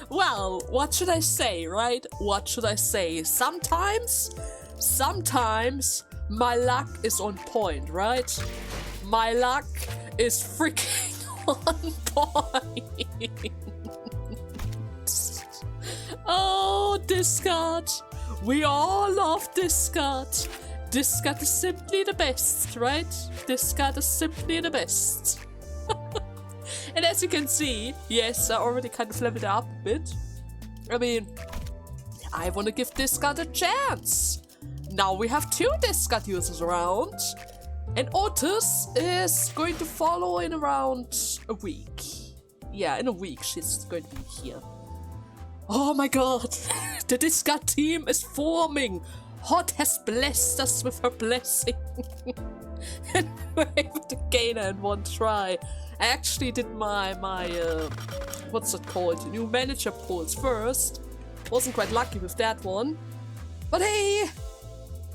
Well, what should I say, right? What should I say? Sometimes my luck is on point, right? My luck is freaking on point. Oh, Discard. We all love Discard. Discard is simply the best, right? Discard is simply the best. And as you can see, yes, I already kind of leveled it up a bit. I mean, I want to give Discard a chance. Now we have 2 Discard users around. And Otis is going to follow in around a week. Yeah, in a week she's going to be here. Oh my god, the Discard team is forming. Hot has blessed us with her blessing. And we're able to gain her in one try. I actually did my what's it called? New manager polls first. Wasn't quite lucky with that one. But hey,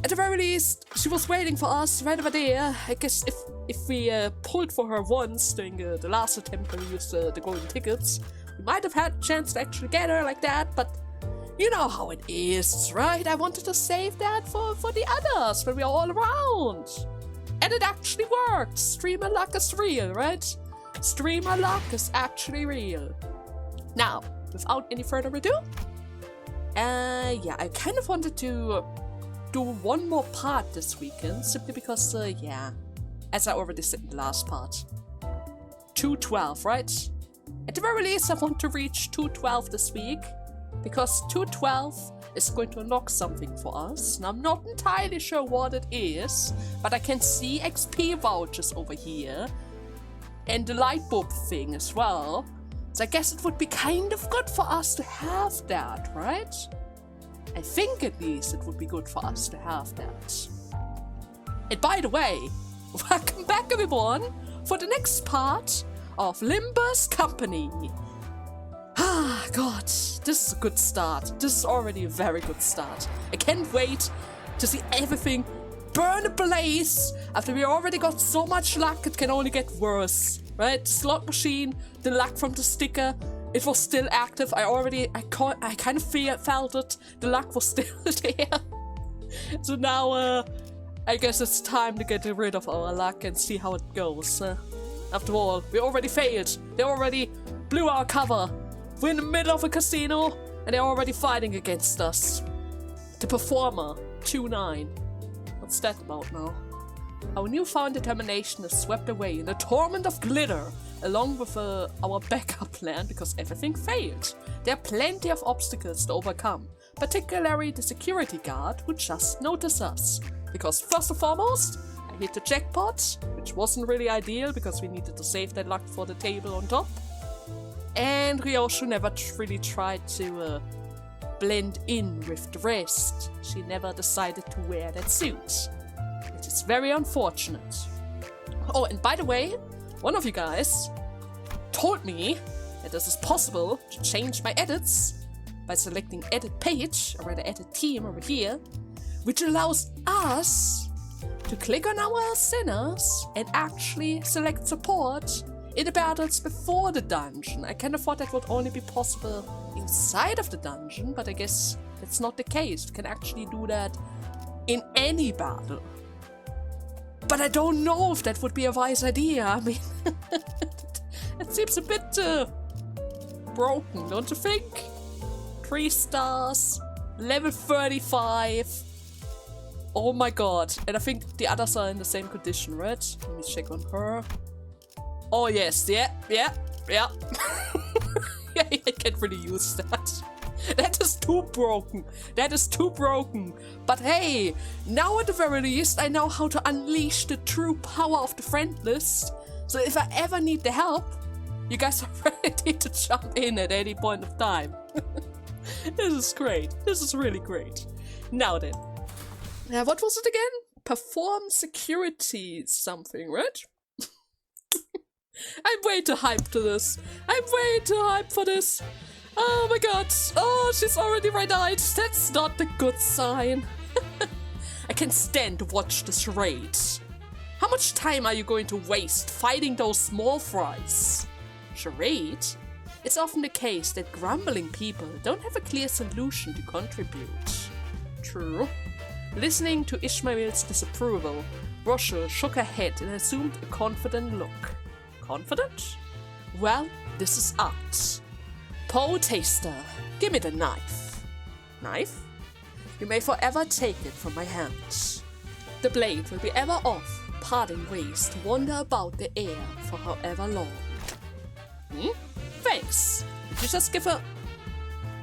at the very least, she was waiting for us right over there. I guess if we pulled for her once during the last attempt when we used the golden tickets, we might have had a chance to actually get her like that, but you know how it is, right? I wanted to save that for the others when we're all around. And it actually worked. Streamer luck is real, right? Streamer luck is actually real. Now, without any further ado, yeah, I kind of wanted to do one more part this weekend, simply because, yeah, as I already said in the last part, 212, right? At the very least, I want to reach 212 this week, because 212 is going to unlock something for us, and I'm not entirely sure what it is, but I can see XP vouchers over here, and the light bulb thing as well, so I guess it would be kind of good for us to have that, right? I think at least it would be good for us to have that. And by the way, welcome back everyone for the next part of Limbus Company. Ah, god, this is a good start. This is already a very good start. I can't wait to see everything burn ablaze after we already got so much luck it can only get worse, right? The slot machine, the luck from the sticker, it was still active. I kind of felt it. The luck was still there. So now, I guess it's time to get rid of our luck and see how it goes. After all, we already failed. They already blew our cover. We're in the middle of a casino, and they're already fighting against us. The Performer, 2-9. What's that about now? Our newfound determination is swept away in a torrent of glitter, along with our backup plan, because everything failed. There are plenty of obstacles to overcome, particularly the security guard who just noticed us. Because first and foremost, I hit the jackpot, which wasn't really ideal because we needed to save that luck for the table on top. And Ryoshu never really tried to blend in with the rest. She never decided to wear that suit. It is very unfortunate. Oh, and by the way, one of you guys told me that this is possible to change my edits by selecting edit page, or rather edit team over here, which allows us to click on our sinners and actually select support in the battles before the dungeon. I kind of thought that would only be possible inside of the dungeon, but I guess that's not the case. You can actually do that in any battle. But I don't know if that would be a wise idea. I mean, it seems a bit broken, don't you think? 3 stars, level 35. Oh my god. And I think the others are in the same condition, right? Let me check on her. Oh yes, yeah. Yeah, I can't really use that. That is too broken. That is too broken. But hey, now at the very least, I know how to unleash the true power of the friend list. So if I ever need the help, you guys are ready to jump in at any point of time. This is great. This is really great. Now then. What was it again? Perform security something, right? I'm way too hyped to this. I'm way too hyped for this. Oh my god. Oh, she's already red-eyed. That's not a good sign. I can't stand to watch the charade. How much time are you going to waste fighting those small fries? Charade? It's often the case that grumbling people don't have a clear solution to contribute. True. Listening to Ishmael's disapproval, Rochelle shook her head and assumed a confident look. Confident? Well, this is art. Poetaster, give me the knife. Knife? You may forever take it from my hands. The blade will be ever off, parting ways to wander about the air for however long. Thanks. Did you just give her...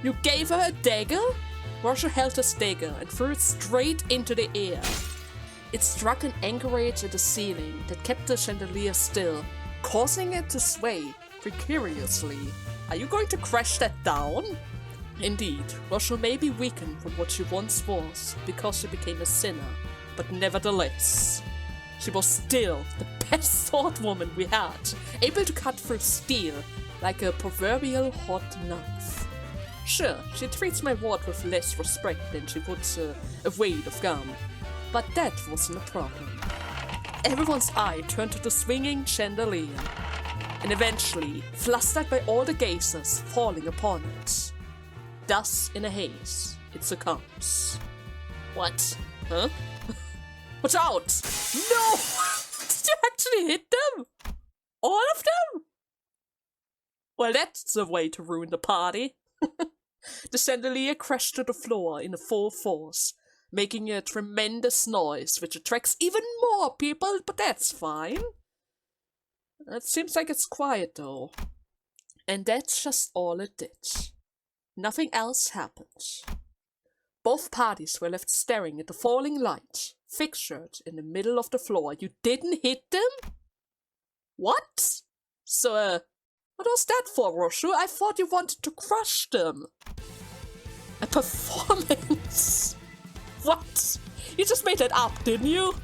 You gave her a dagger? Roger held his dagger and threw it straight into the air. It struck an anchorage at the ceiling that kept the chandelier still, causing it to sway precariously. Are you going to crash that down? Indeed, Rochelle may be weakened from what she once was because she became a sinner, but nevertheless, she was still the best sword woman we had, able to cut through steel like a proverbial hot knife. Sure, she treats my ward with less respect than she would a weight of gum, but that wasn't a problem. Everyone's eye turned to the swinging chandelier, and eventually, flustered by all the gazers falling upon it, thus in a haze, it succumbs. What? Huh? Watch out! No! Did you actually hit them? All of them? Well, that's a way to ruin the party. The chandelier crashed to the floor in full force, making a tremendous noise which attracts even more people, but that's fine. It seems like it's quiet though. And that's just all it did. Nothing else happened. Both parties were left staring at the falling light, fixtured in the middle of the floor. You didn't hit them? What? So, what was that for, Roshu? I thought you wanted to crush them. A performance? What? You just made that up, didn't you?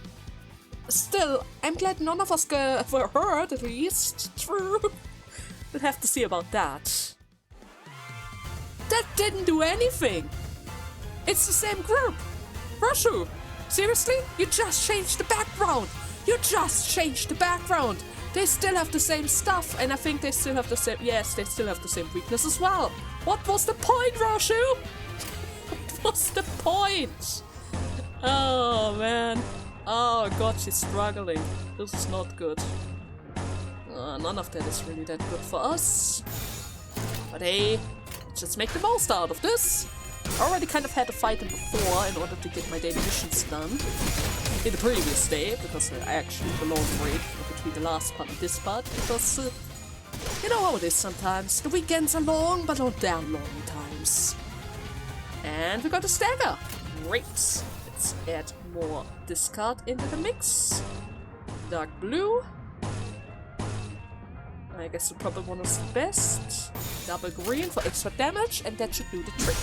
Still, I'm glad none of us were hurt, at least. True. We'll have to see about that. That didn't do anything. It's the same group. Roshu, seriously? You just changed the background. You just changed the background. They still have the same stuff, and I think they still have the same... Yes, they still have the same weakness as well. What was the point, Roshu? What was the point? Oh, man. Oh, God, she's struggling. This is not good. None of that is really that good for us. But hey, just make the most out of this. I already kind of had to fight him before in order to get my daily missions done. In the previous day, because I actually took a long break between the last part and this part, because you know how it is sometimes. The weekends are long, but not damn long times. And we got a stagger. Great. Let's add more discard into the mix. Dark blue. I guess the purple one is the best. Double green for extra damage, and that should do the trick.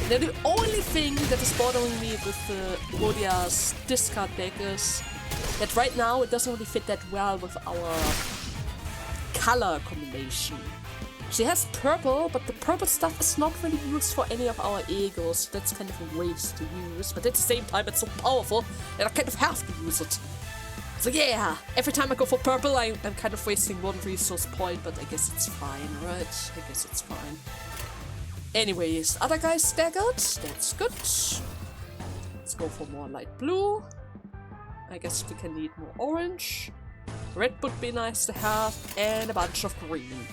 Now the only thing that is bothering me with Rodia's discard deck is that right now it doesn't really fit that well with our color combination. She has purple, but the purple stuff is not really used for any of our egos, so that's kind of a waste to use, but at the same time it's so powerful that I kind of have to use it. So yeah, every time I go for purple I'm kind of wasting one resource point, but I guess it's fine, right? I guess it's fine. Anyways, other guys staggered, that's good. Let's go for more light blue. I guess we can need more orange. Red would be nice to have, and a bunch of green.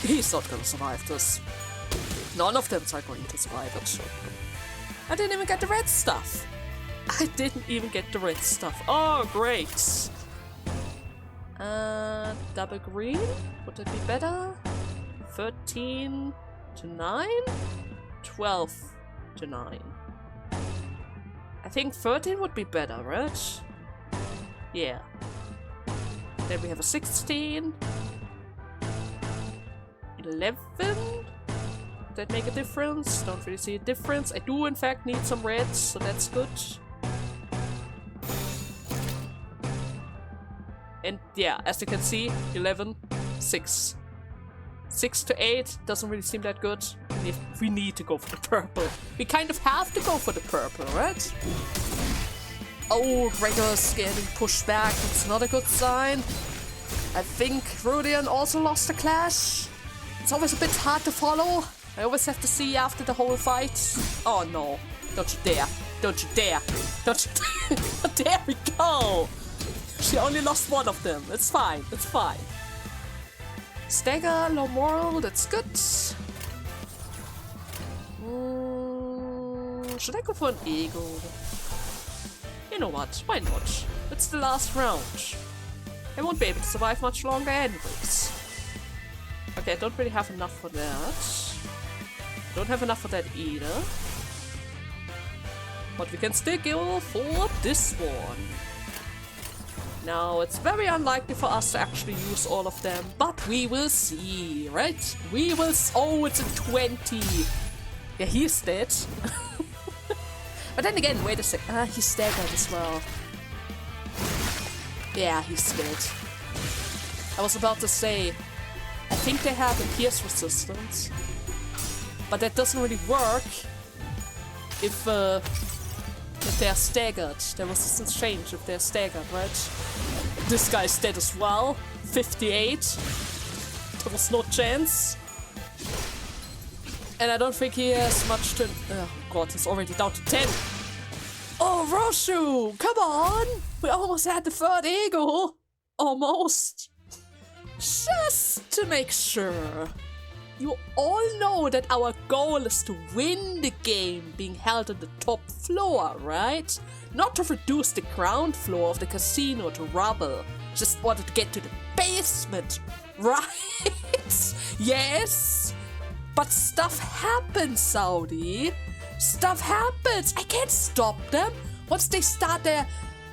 He's not gonna survive this. None of them are going to survive it. I didn't even get the red stuff. I didn't even get the red stuff. Oh, great. Double green? Would that be better? 13 to 9? 12 to 9. I think 13 would be better, right? Yeah. Then we have a 16. 11? Does that make a difference? Don't really see a difference. I do in fact need some reds, so that's good. And yeah, as you can see, 11, 6. 6 to 8 doesn't really seem that good. We need to go for the purple. We kind of have to go for the purple, right? Oh, Gregor's getting pushed back. That's not a good sign. I think Rudian also lost a clash. It's always a bit hard to follow. I always have to see after the whole fight. Oh no. Don't you dare. Don't you dare. Don't you dare. There we go. She only lost one of them. It's fine. It's fine. Stagger, low moral. That's good. Should I go for an ego? You know what? Why not? It's the last round. I won't be able to survive much longer anyways. Okay, I don't really have enough for that. Don't have enough for that either. But we can still go for this one. Now, it's very unlikely for us to actually use all of them, but we will see, right? We will... Oh, it's a 20! Yeah, he's dead. But then again, wait a sec. He's staggered as well. Yeah, he's dead. I was about to say, I think they have a pierce resistance, but that doesn't really work if they're staggered. Their resistance change if they're staggered, right? This guy's dead as well. 58. There was no chance. And I don't think he has much to... Oh god, he's already down to 10. Oh, Roshu! Come on! We almost had the third ego! Almost. Just to make sure. You all know that our goal is to win the game being held on the top floor, right? Not to reduce the ground floor of the casino to rubble. Just wanted to get to the basement, right? Yes! But stuff happens, Saudi. Stuff happens. I can't stop them. Once they start their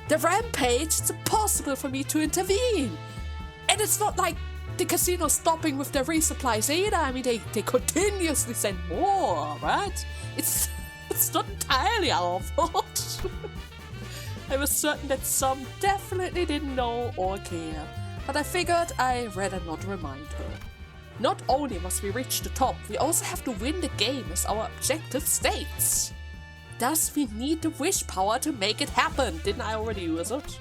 rampage, it's impossible for me to intervene. And it's not like the casino's stopping with their resupplies either. I mean, they continuously send more, right? It's not entirely our fault. I was certain that some definitely didn't know or care. But I figured I'd rather not remind her. Not only must we reach the top, we also have to win the game as our objective states. Thus, we need the wish power to make it happen. Didn't I already use it?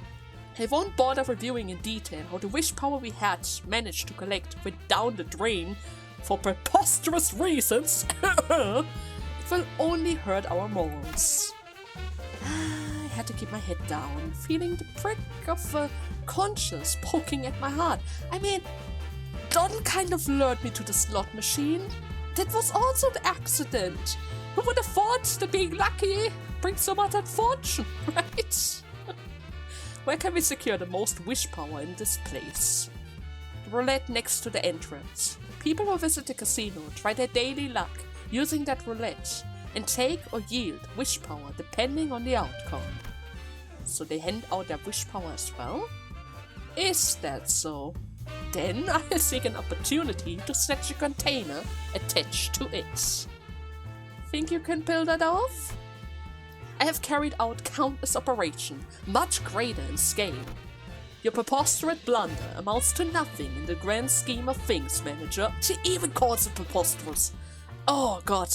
I won't bother reviewing in detail how the wish power we had managed to collect went down the drain for preposterous reasons. It will only hurt our morals. I had to keep my head down, feeling the prick of a conscience poking at my heart. I mean, Don kind of lured me to the slot machine. That was also the accident. Who would have thought that being lucky brings so much unfortune, right? Where can we secure the most wish power in this place? The roulette next to the entrance. People who visit the casino try their daily luck using that roulette and take or yield wish power depending on the outcome. So they hand out their wish power as well? Is that so? Then I'll seek an opportunity to snatch a container attached to it. Think you can pull that off? I have carried out countless operations, much greater in scale. Your preposterous blunder amounts to nothing in the grand scheme of things, manager. She even calls it preposterous. Oh god.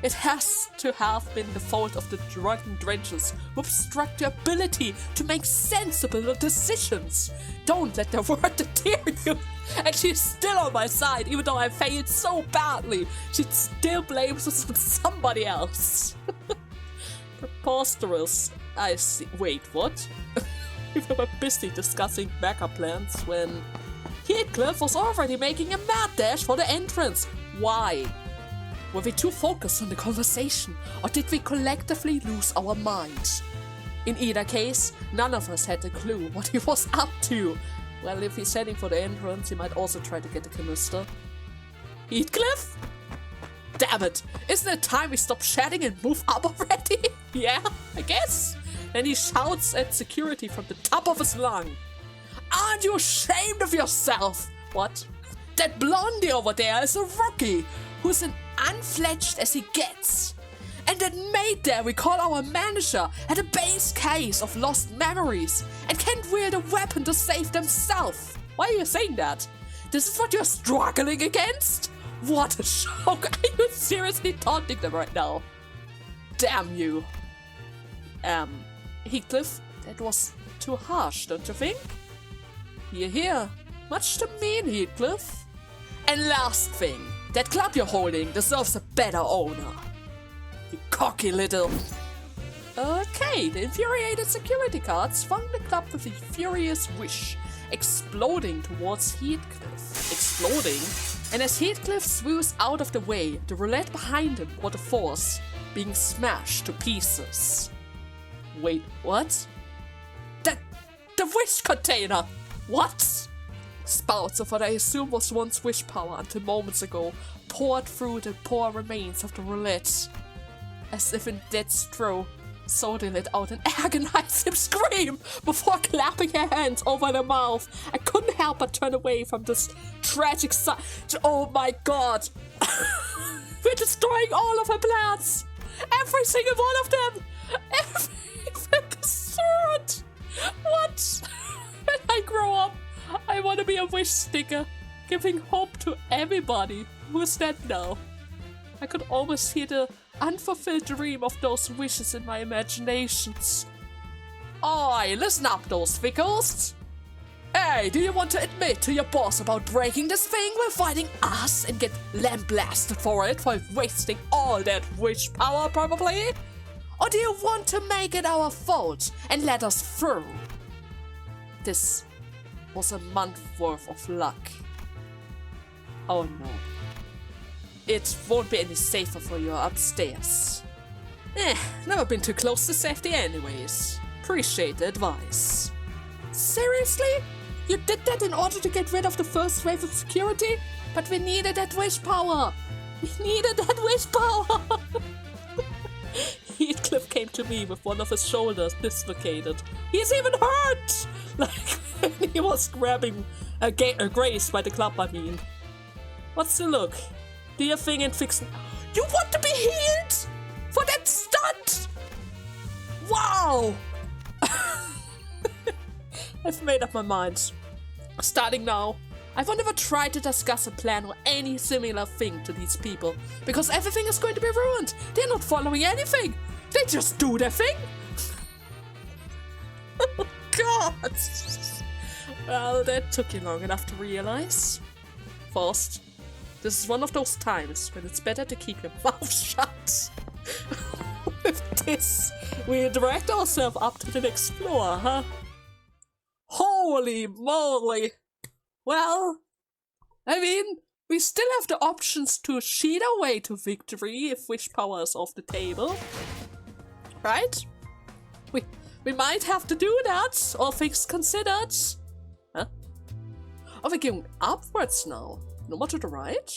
It has to have been the fault of the drunken drenchers who obstruct your ability to make sensible decisions. Don't let their word deter you. And she's still on my side, even though I failed so badly. She still blames us on somebody else. Preposterous. I see. Wait, what? We were busy discussing backup plans when Heathcliff was already making a mad dash for the entrance. Why? Were we too focused on the conversation, or did we collectively lose our minds? In either case, none of us had a clue what he was up to. Well, if he's heading for the entrance, he might also try to get the canister. Heathcliff? Damn it! Isn't it time we stop chatting and move up already? Yeah, I guess. Then he shouts at security from the top of his lung. Aren't you ashamed of yourself? What? That blondie over there is a rookie who's an unfledged as he gets. And that maid there we call our manager had a base case of lost memories and can't wield a weapon to save themselves. Why are you saying that? This is what you're struggling against? What a shock! Are you seriously taunting them right now? Damn you. Heathcliff, that was too harsh, don't you think? Hear, hear. Much to mean, Heathcliff. And last thing, that club you're holding deserves a better owner. You cocky little... Okay, the infuriated security guards found the club with a furious wish, exploding towards Heathcliff. Exploding? And as Heathcliff swoos out of the way, the roulette behind him caught a force, being smashed to pieces. Wait, what? The wish container! What? Spouts of what I assume was once wish power until moments ago poured through the poor remains of the roulette. As if in death's throe, so they let out an agonizing scream before clapping her hands over their mouth. I couldn't help but turn away from this tragic sight. Oh my god! We're destroying all of her plans! Every single one of them! Everything is third! What? When I grow up, I want to be a wish sticker, giving hope to everybody. Who's that now? I could almost hear the unfulfilled dream of those wishes in my imaginations. Oi, listen up, those vickles! Hey, do you want to admit to your boss about breaking this thing while fighting us and get lambasted for it while wasting all that wish power, probably? Or do you want to make it our fault and let us through? This was a month worth of luck. Oh no. It won't be any safer for you upstairs. Never been too close to safety anyways. Appreciate the advice. Seriously? You did that in order to get rid of the first wave of security? But we needed that wish power! We needed that wish power! Heathcliff came to me with one of his shoulders dislocated. He's even hurt! Like, he was grabbing Grace by the club, I mean. What's the look? Do your thing and fix... You want to be healed? For that stunt? Wow! I've made up my mind. Starting now, I won't ever try to discuss a plan or any similar thing to these people, because everything is going to be ruined. They're not following anything. They just do their thing. Oh, God! Well, that took you long enough to realize. First, this is one of those times when it's better to keep your mouth shut. With this, we direct ourselves up to the next floor, huh? Holy moly! Well, I mean, we still have the options to cheat our way to victory if wish power is off the table. Right? We might have to do that, all things considered. Huh? Oh, we're going upwards now. No more to the right?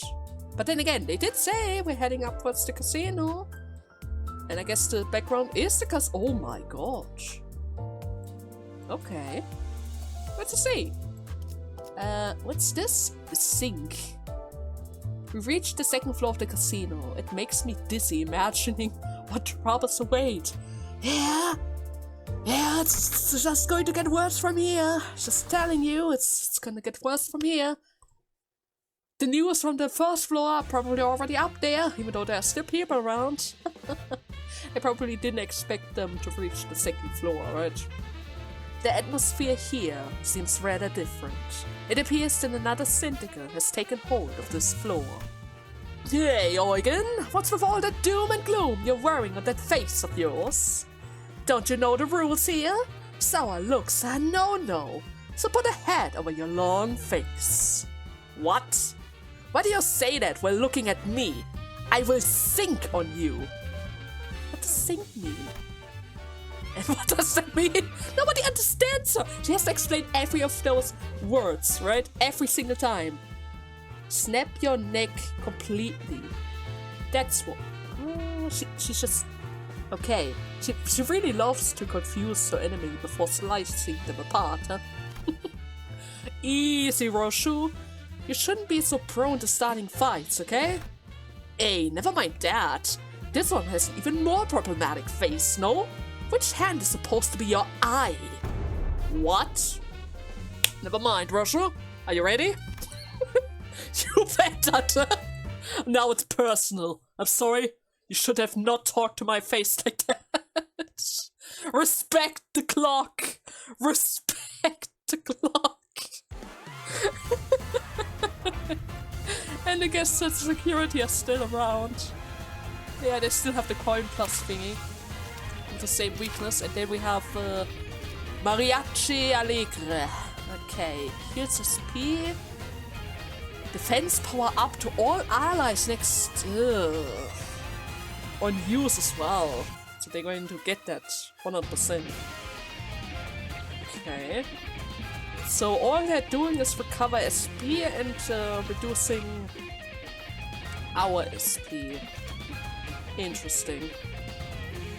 But then again, they did say we're heading upwards to casino. And I guess the background is the casino. Oh my gosh. Okay. Let's see. What's this? The sink. We reached the second floor of the casino. It makes me dizzy imagining what troubles await. Yeah, it's just going to get worse from here. Just telling you, it's gonna get worse from here. The news from the first floor are probably already up there, even though there are still people around. I probably didn't expect them to reach the second floor, right? The atmosphere here seems rather different. It appears that another syndicate has taken hold of this floor. Hey, Eugen, what's with all that doom and gloom you're wearing on that face of yours? Don't you know the rules here? Sour looks are no-no, so put a hat over your long face. What? Why do you say that while looking at me? I will sink on you. What does sink mean? And what does that mean? Nobody understands her. She has to explain every of those words, right? Every single time. Snap your neck completely. That's what... Oh, she's just... Okay. She really loves to confuse her enemy before slicing them apart, huh? Easy, Roshu. You shouldn't be so prone to starting fights, okay? Hey, never mind that. This one has an even more problematic face, no? Which hand is supposed to be your eye? What? Never mind, Roshu. Are you ready? You better. Now it's personal. I'm sorry. You should have not talked to my face like that. Respect the clock. Respect the clock. And I guess that security are still around. Yeah, they still have the coin plus thingy. With the same weakness. And then we have Mariachi Alegre. Okay, heals SP. Defense power up to all allies next. On use as well. So they're going to get that 100%. Okay. So all they're doing is recover SP and reducing our SP. Interesting.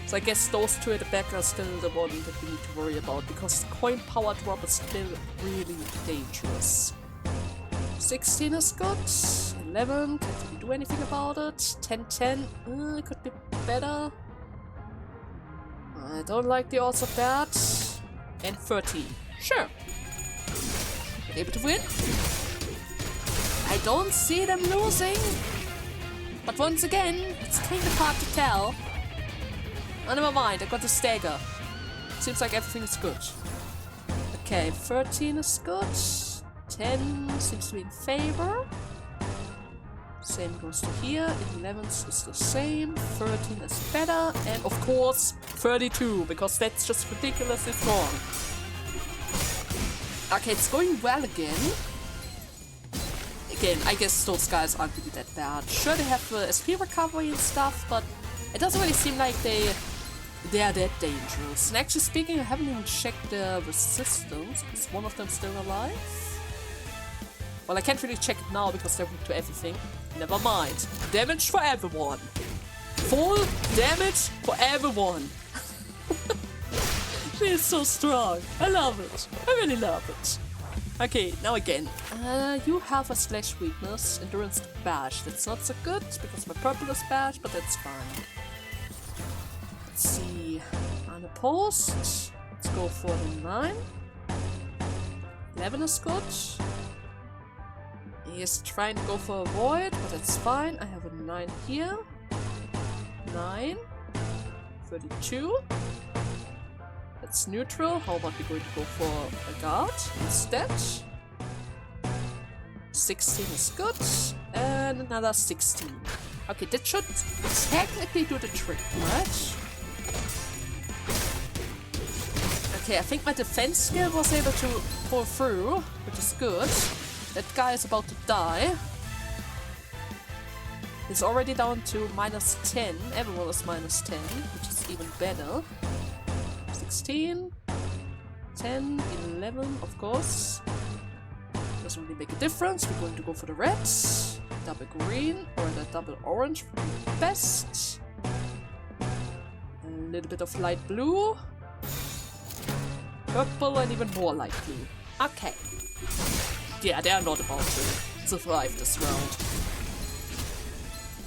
So I guess those two at the back are still the one that we need to worry about, because coin power drop is still really dangerous. 16 is good. 11, can't really do anything about it. 10, it could be better. I don't like the odds of that. And 13. Sure. Able to win. I don't see them losing. But once again, it's kind of hard to tell. Oh, never mind, I got the stagger. Seems like everything is good. Okay, 13 is good. 10 seems to be in favor. Same goes to here. 11 is the same. 13 is better. And of course, 32, because that's just ridiculously strong. Okay, it's going well again. Again, I guess those guys aren't really that bad. Sure, they have SP recovery and stuff, but it doesn't really seem like they're that dangerous. And actually speaking, I haven't even checked their resistance. Is one of them still alive? Well, I can't really check it now because they're weak to everything. Never mind. Damage for everyone. Full damage for everyone. She is so strong. I love it. I really love it. Okay, now again. You have a slash weakness. Endurance to bash. That's not so good because my purple is bash, but that's fine. Let's see. Unopposed. Let's go for the 9. 11 is good. He is trying to go for a void, but that's fine. I have a 9 here. 9. 32. That's neutral. How about we going to go for a guard instead? 16 is good. And another 16. Okay, that should technically do the trick, right? Okay, I think my defense skill was able to pull through, which is good. That guy is about to die. He's already down to -10. Everyone is -10, which is even better. 16, 10, 11, of course. Doesn't really make a difference. We're going to go for the reds. Double green or the double orange would be the best. A little bit of light blue. Purple and even more light blue. Okay. Yeah, they are not about to survive this round.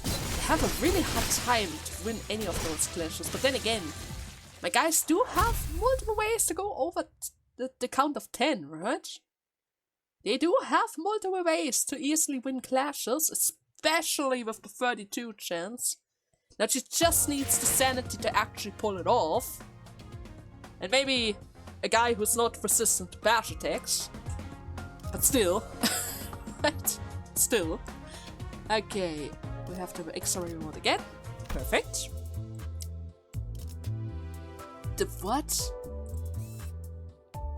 They have a really hard time to win any of those clashes, but then again, my guys do have multiple ways to go over the count of 10, right? They do have multiple ways to easily win clashes, especially with the 32 chance. Now she just needs the sanity to actually pull it off. And maybe a guy who's not resistant to bash attacks. But still. Right? Still. Okay. We have the extra reward again. Perfect. The what?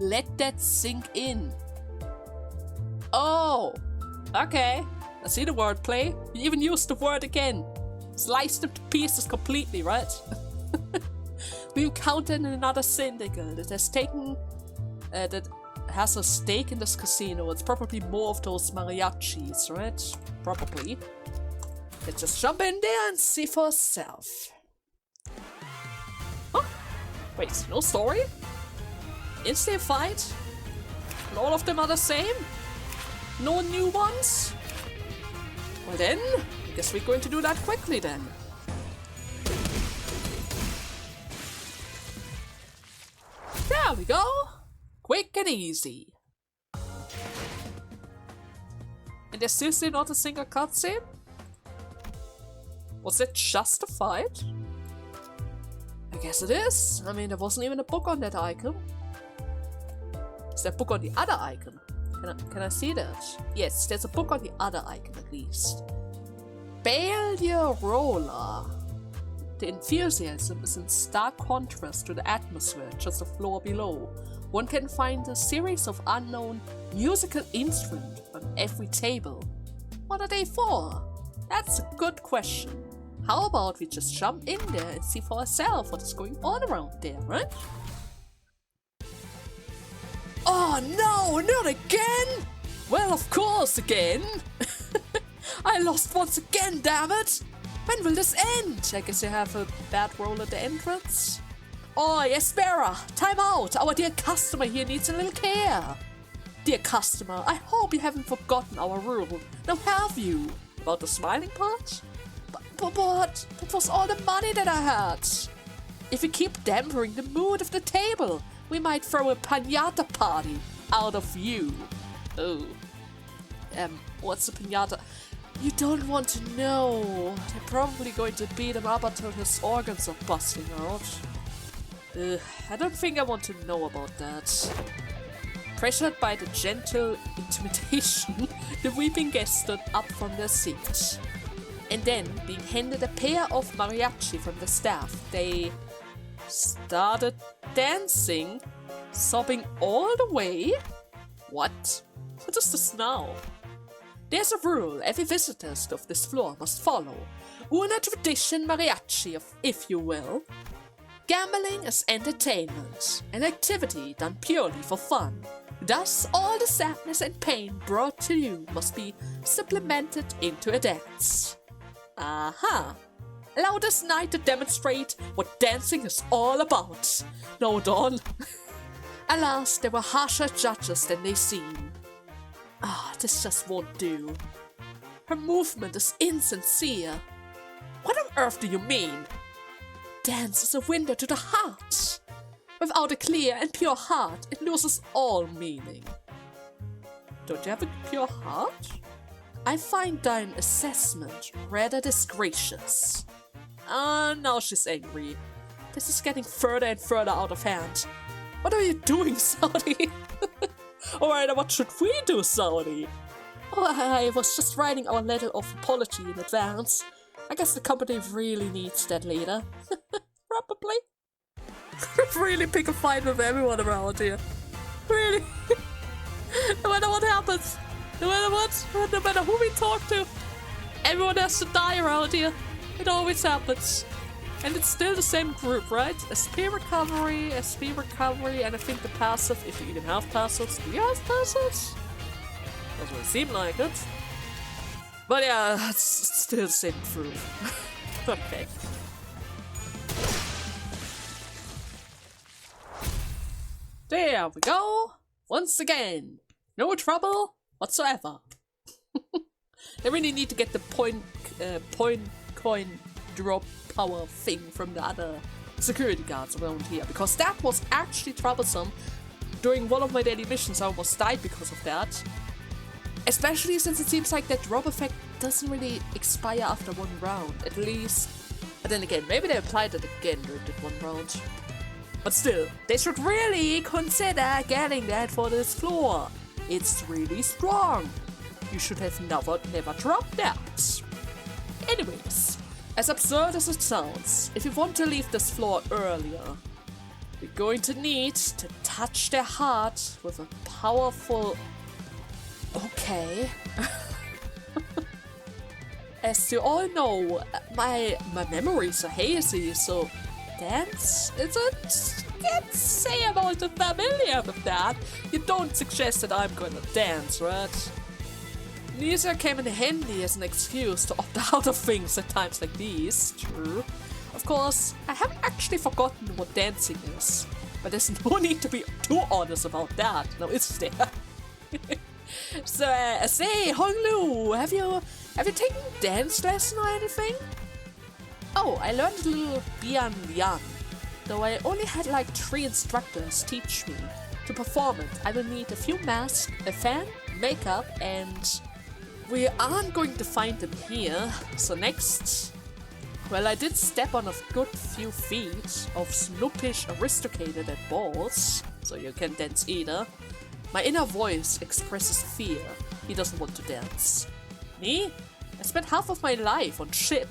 Let that sink in. Oh! Okay. I see the wordplay. You even used the word again. Sliced them to pieces completely, right? We encountered another syndicate that has taken... that has a stake in this casino. It's probably more of those mariachis, right? Probably. Let's just jump in there and see for ourselves. Huh? Wait, no story? Instant fight? And all of them are the same? No new ones? Well then, I guess we're going to do that quickly then. There we go! Quick and easy. And there's seriously not a single cutscene? Was it just a fight? I guess it is. I mean, there wasn't even a book on that icon. Is there a book on the other icon? Can I see that? Yes, there's a book on the other icon at least. Failure Roller. The enthusiasm is in stark contrast to the atmosphere just a floor below. One can find a series of unknown musical instruments on every table. What are they for? That's a good question. How about we just jump in there and see for ourselves what is going on around there, right? Oh no, not again! Well, of course again! I lost once again, damn it! When will this end? I guess you have a bad roll at the entrance. Oh, yes, Vera! Time out! Our dear customer here needs a little care! Dear customer, I hope you haven't forgotten our rule. Now have you? About the smiling part? But that was all the money that I had! If we keep dampening the mood of the table, we might throw a piñata party out of you. Oh. What's a piñata? You don't want to know. They're probably going to beat him up until his organs are busting out. I don't think I want to know about that. Pressured by the gentle intimidation, the weeping guests stood up from their seats. And then, being handed a pair of mariachi from the staff, they started dancing, sobbing all the way. What? What is this now? There's a rule every visitor of this floor must follow. Una tradition mariachi, if you will. Gambling is entertainment, an activity done purely for fun. Thus, all the sadness and pain brought to you must be supplemented into a dance. Aha! Allow this night to demonstrate what dancing is all about. No, Dawn. Alas, there were harsher judges than they seem. This just won't do. Her movement is insincere. What on earth do you mean? Dance is a window to the heart. Without a clear and pure heart, it loses all meaning. Don't you have a pure heart? I find thine assessment rather disgracious. Now she's angry. This is getting further and further out of hand. What are you doing, Saudi? Alright, what should we do, Saudi? Oh, I was just writing our letter of apology in advance. I guess the company really needs that later. Probably. Really pick a fight with everyone around here. Really. No matter what happens. No matter what. No matter who we talk to. Everyone has to die around here. It always happens. And it's still the same group, right? SP recovery, and I think the passive, if you even have passives. Do you have passives? Doesn't really seem like it. But yeah, it's still the same group. Okay. There we go! Once again! No trouble whatsoever. They really need to get the point coin drop power thing from the other security guards around here, because that was actually troublesome. During one of my daily missions I almost died because of that. Especially since it seems like that drop effect doesn't really expire after one round, at least. But then again, maybe they applied it again during that one round. But still, they should really consider getting that for this floor. It's really strong. You should have never dropped that. Anyways, as absurd as it sounds, if you want to leave this floor earlier, you're going to need to touch their heart with a powerful... Okay. As you all know, my memories are hazy, so dance isn't... Can't say I'm all too familiar with that. You don't suggest that I'm gonna dance, right? Neither came in handy as an excuse to opt out of things at times like these, true. Of course, I haven't actually forgotten what dancing is, but there's no need to be too honest about that, now is there? So, say, Honglu, have you taken dance lesson or anything? Oh, I learned a little Bian Lian, though I only had like 3 instructors teach me. To perform it, I will need a few masks, a fan, makeup, and we aren't going to find them here. So next, well, I did step on a good few feet of snoopish aristocrated at balls, so you can dance either. My inner voice expresses fear. He doesn't want to dance. Me? I spent half of my life on ship.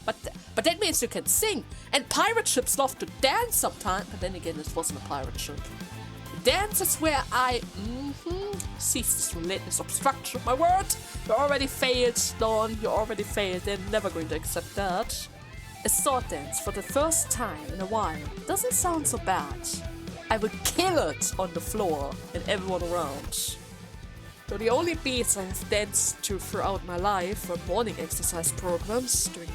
But that means you can sing. And pirate ships love to dance sometimes. But then again, this wasn't a pirate ship. Dance is where I cease this relentless obstruction of my word. You already failed, Dawn. You already failed. They're never going to accept that. A sword dance for the first time in a while doesn't sound so bad. I would kill it on the floor and everyone around. So the only beats I have danced to throughout my life were morning exercise programs during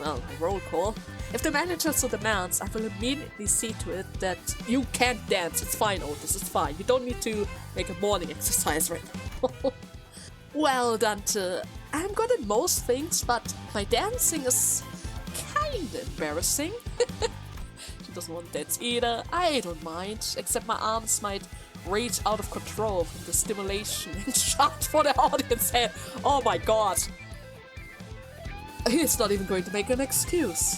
a roll call. If the manager so demands, I will immediately see to it that you can't dance. It's fine, Otis, it's fine. You don't need to make a morning exercise right now. Well, Dante, I'm good at most things, but my dancing is kinda embarrassing. She doesn't want to dance either. I don't mind, except my arms might rage out of control from the stimulation and shout for the audience head. Oh my god. He's not even going to make an excuse.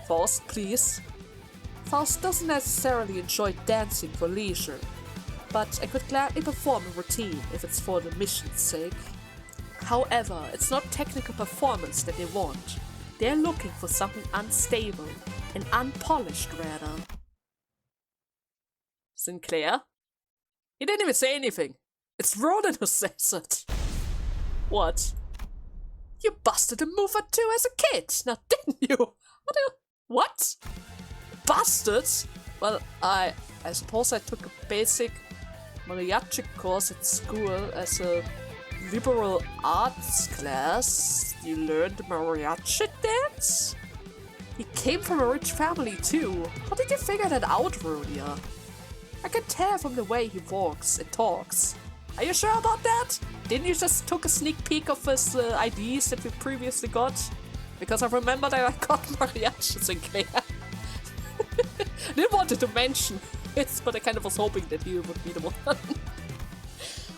Faust, please. Faust doesn't necessarily enjoy dancing for leisure, but I could gladly perform a routine if it's for the mission's sake. However, it's not technical performance that they want. They're looking for something unstable and unpolished, rather. Sinclair? He didn't even say anything. It's Ronan who says it. What? You busted a move or two as a kid, now didn't you? What? Busted? Well, I suppose I took a basic mariachi course at school as a liberal arts class. You learned the mariachi dance? He came from a rich family too. How did you figure that out, Rhodia? I can tell from the way he walks and talks. Are you sure about that? Didn't you just took a sneak peek of his IDs that we previously got? Because I remember that I got mariachi Sinclair. I didn't want to mention it, but I kind of was hoping that he would be the one.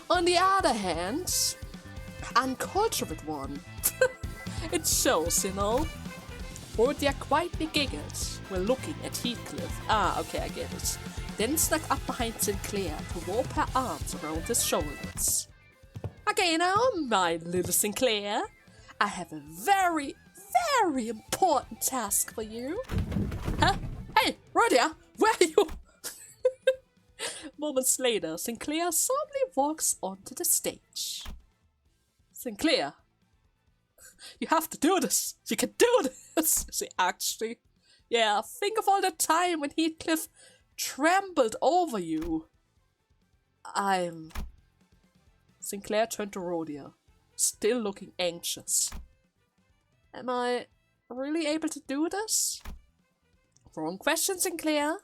On the other hand, uncultured one. It shows, you know. Rhodia quietly giggled while looking at Heathcliff. Ah, okay, I get it. Then snuck up behind Sinclair to warp her arms around his shoulders. Okay now, my little Sinclair, I have a very, very important task for you. Huh? Hey, Rhodia, where are you? Moments later, Sinclair solemnly walks onto the stage. Sinclair, you have to do this. You can do this. See, actually, yeah, think of all the time when Heathcliff trembled over you. Sinclair turned to Rhodia, still looking anxious. Am I really able to do this? Wrong question, Sinclair.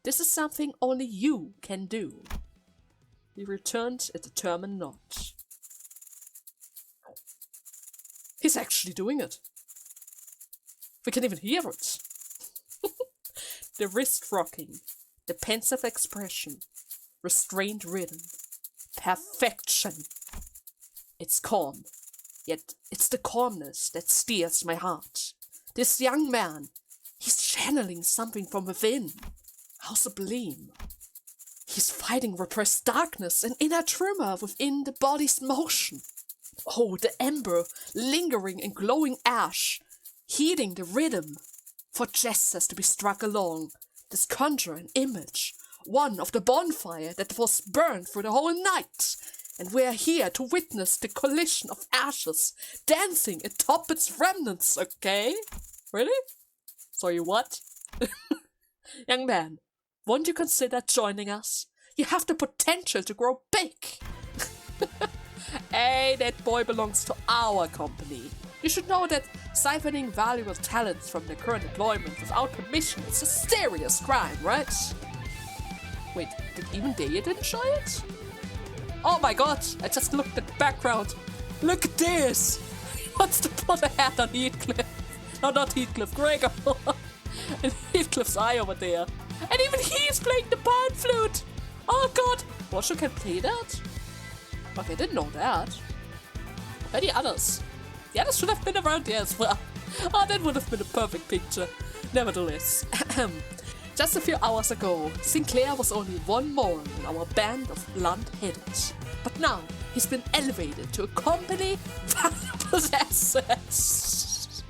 This is something only you can do. He returned a determined nod. He's actually doing it. We can even hear it. The wrist rocking, the pensive expression, restrained rhythm, perfection. It's calm, yet it's the calmness that steers my heart. This young man, he's channeling something from within. How sublime. He's fighting repressed darkness and inner tremor within the body's motion. Oh, the ember lingering in glowing ash, heeding the rhythm. For gestures to be struck along, this conjure an image, one of the bonfire that was burned through the whole night, and we are here to witness the collision of ashes dancing atop its remnants, okay? Really? Sorry, what? Young man, won't you consider joining us? You have the potential to grow big. Hey, that boy belongs to our company. You should know that siphoning valuable talents from their current employment without permission is a serious crime, right? Wait, did even they enjoy it? Oh my god, I just looked at the background. Look at this! He wants to put a hat on Heathcliff. No, not Heathcliff, Gregor. And Heathcliff's eye over there. And even he's playing the pan flute! Oh god! Washer can play that? Okay, I didn't know that. Where are the others? The others should have been around there as well. Oh, that would have been a perfect picture. Nevertheless, Just a few hours ago, Sinclair was only one more in our band of blunt-headed. But now, he's been elevated to accompany valuable assets.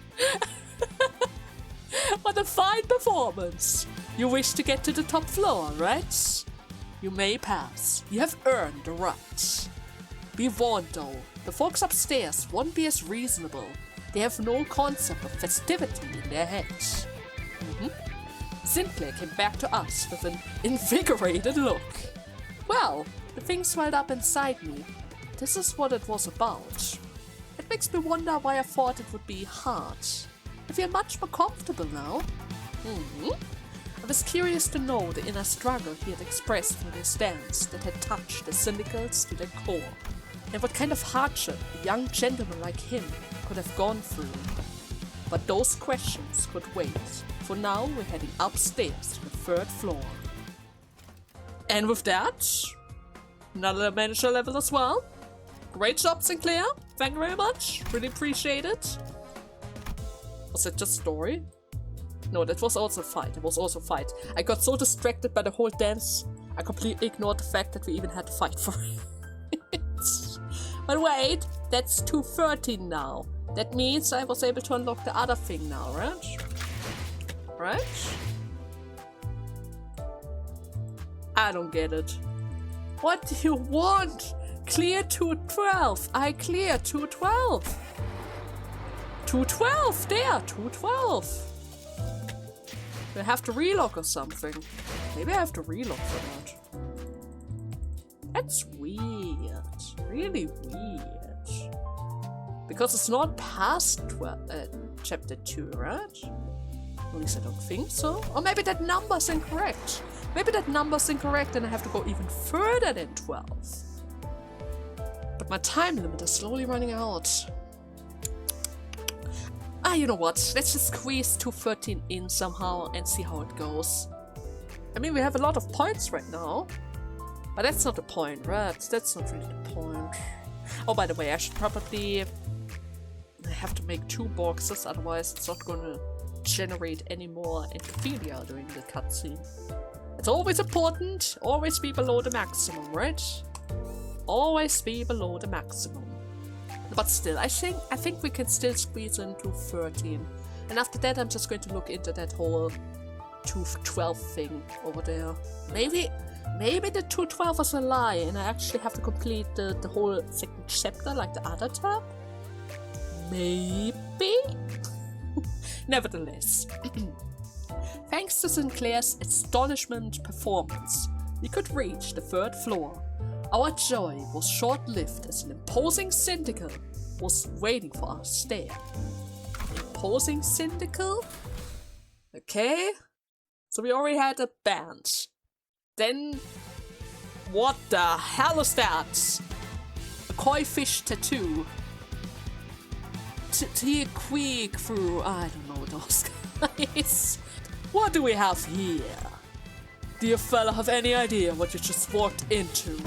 What a fine performance! You wish to get to the top floor, right? You may pass. You have earned the right. Be warned though, the folks upstairs won't be as reasonable. They have no concept of festivity in their heads. Sinclair came back to us with an invigorated look. Well, the thing swelled up inside me. This is what it was about. It makes me wonder why I thought it would be hard. I feel much more comfortable now. I was curious to know the inner struggle he had expressed through his dance that had touched the syndicals to their core, and what kind of hardship a young gentleman like him could have gone through. But those questions could wait. For now, we're heading upstairs to the 3rd floor. And with that, another manager level as well. Great job, Sinclair. Thank you very much. Really appreciate it. Was that just story? No, that was also fight. It was also fight. I got so distracted by the whole dance, I completely ignored the fact that we even had to fight for it. But wait, that's 213 now. That means I was able to unlock the other thing now, right? Right? I don't get it. What do you want? Clear 212. I clear 212. 212, there, 212. Do I have to relog or something? Maybe I have to relog for that. That's weird. Really weird. Because it's not past chapter 2, right? At least I don't think so. Or maybe that number's incorrect. Maybe that number's incorrect and I have to go even further than 12. But my time limit is slowly running out. You know what? Let's just squeeze 213 in somehow and see how it goes. I mean, we have a lot of points right now. But that's not the point, right? That's not really the point. Oh, by the way, I should probably... I have to make 2 boxes, otherwise it's not gonna generate any more encyclopedia during the cutscene. It's always important, always be below the maximum, right? Always be below the maximum. But still, I think we can still squeeze into 13. And after that, I'm just going to look into that whole 212 thing over there. Maybe the 212 was a lie and I actually have to complete the whole 2nd chapter like the other tab? Maybe? Nevertheless, thanks to Sinclair's astonishment performance, we could reach the 3rd floor. Our joy was short-lived as an imposing syndical was waiting for us there. Imposing syndical? Okay. So we already had a band. Then, what the hell is that? A koi fish tattoo. Quick through, I don't know those guys. What do we have here? Do you fella have any idea what you just walked into?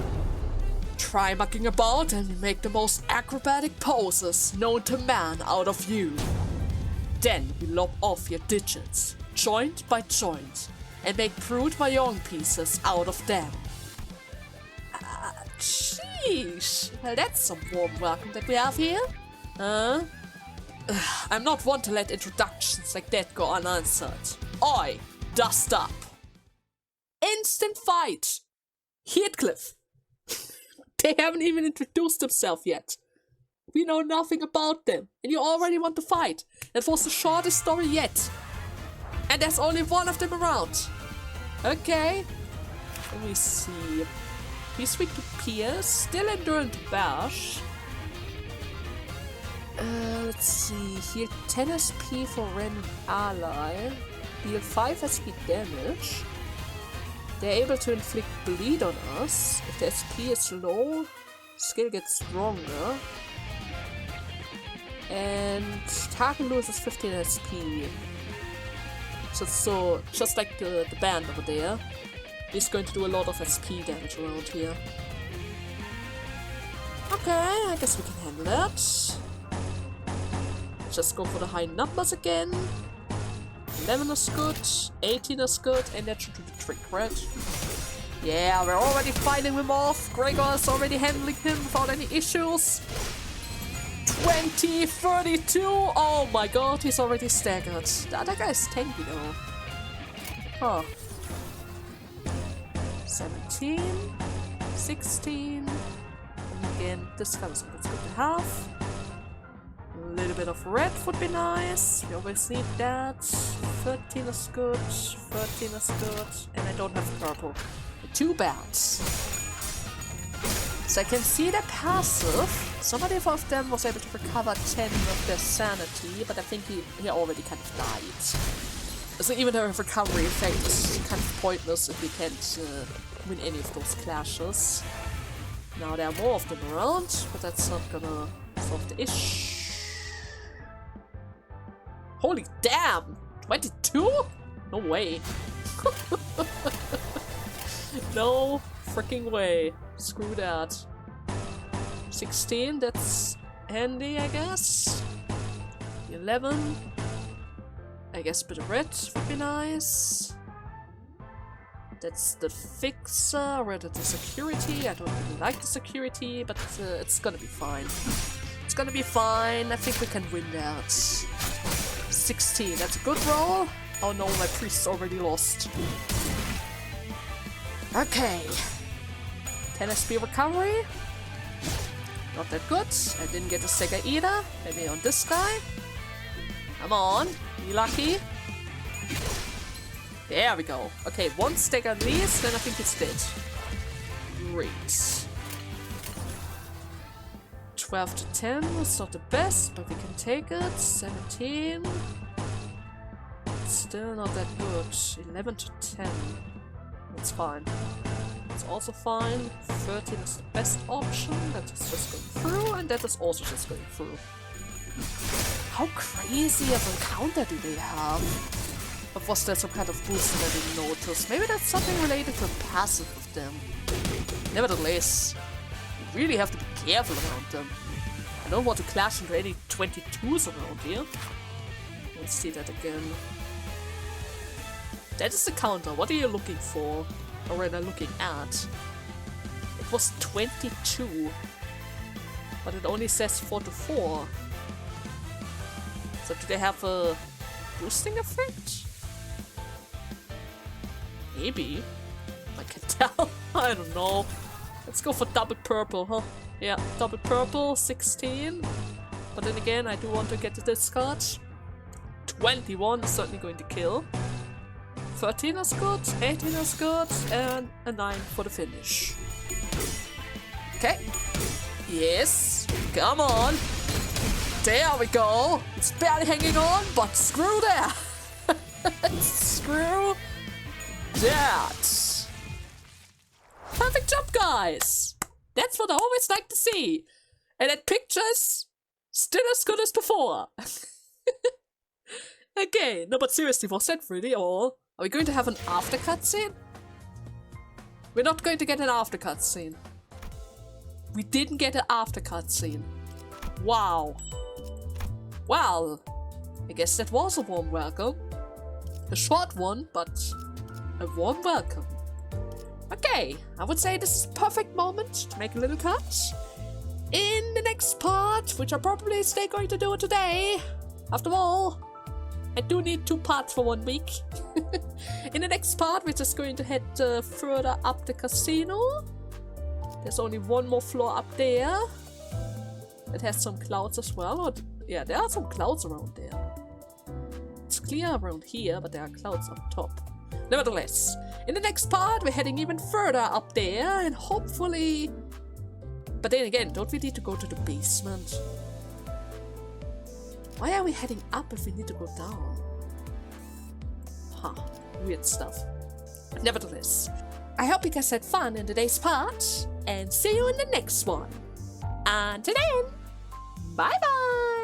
Try mucking about and make the most acrobatic poses known to man out of you. Then we lop off your digits, joint by joint, and make crude mahjong pieces out of them. Sheesh, well, that's some warm welcome that we have here. Huh? I'm not one to let introductions like that go unanswered. Oi, dust up. Instant fight. Heathcliff. They haven't even introduced themselves yet. We know nothing about them, and you already want to fight. That was the shortest story yet. And there's only one of them around. Okay. Let me see. We speak to Piers, still enduring to bash. Let's see. Heal 10 SP for random ally. Deal 5 SP damage. They're able to inflict bleed on us. If the SP is low, skill gets stronger. And target loses 15 SP. So just like the band over there, he's going to do a lot of SP damage around here. Okay, I guess we can handle that. Just go for the high numbers again. 11 is good, 18 is good, and that should do the trick, right? Yeah, we're already fighting him off. Gregor is already handling him without any issues. 20, 32. Oh my god, he's already staggered. The other guy is tanky though. Huh. 17, 16. And again, this guy was good to have. A little bit of red would be nice. We always need that. 13 is good. 13 is good. And I don't have purple. Too bad. So I can see the passive. Somebody of them was able to recover 10 of their sanity, but I think he already kind of died. So even the recovery effect is kind of pointless if we can't win any of those clashes. Now there are more of them around, but that's not gonna solve the issue. Holy damn! 22? No way. No freaking way. Screw that. 16, that's handy, I guess. 11. I guess a bit of red would be nice. That's the fixer, red at the security. I don't really like the security, but it's gonna be fine. It's gonna be fine. I think we can win that. 16, that's a good roll. Oh no, my priest's already lost. Okay. 10 SP recovery. Not that good. I didn't get a stagger either. Maybe on this guy. Come on. Be lucky. There we go. Okay, one stagger at least, then I think it's dead. Great. 12 to 10 was not the best, but we can take it. 17. Still not that good. 11 to 10. That's fine. It's also fine. 13 is the best option. That is just going through, and that is also just going through. How crazy of an encounter do they have? Or was there some kind of boost that I didn't notice? Maybe that's something related to the passive of them. Nevertheless, you really have to be careful around them. I don't want to clash into any 22s around here. Let's see that again. That is the counter. What are you looking for? Or rather looking at? It was 22. But it only says 4 to 4. So do they have a boosting effect? Maybe. I can tell. I don't know. Let's go for double purple, huh? Yeah, double purple, 16. But then again, I do want to get the discard. 21 is certainly going to kill. 13 is good, 18 is good, and a 9 for the finish. Okay. Yes. Come on. There we go. It's barely hanging on, but screw that. Screw that. Perfect job, guys. That's what I always like to see. And that picture's still as good as before. Okay, no, but seriously, was that really all? Are we going to have an after cutscene? We're not going to get an after cutscene. We didn't get an after cutscene. Wow. Well, I guess that was a warm welcome. A short one, but a warm welcome. Okay, I would say this is a perfect moment to make a little cut. In the next part, which I'm probably still going to do it today. After all, I do need 2 parts for 1 week. In the next part, we're just going to head further up the casino. There's only one more floor up there. It has some clouds as well. Or, yeah, there are some clouds around there. It's clear around here, but there are clouds on top. Nevertheless, in the next part, we're heading even further up there, and hopefully... But then again, don't we need to go to the basement? Why are we heading up if we need to go down? Huh, weird stuff. Nevertheless, I hope you guys had fun in today's part, and see you in the next one. Until then, bye bye!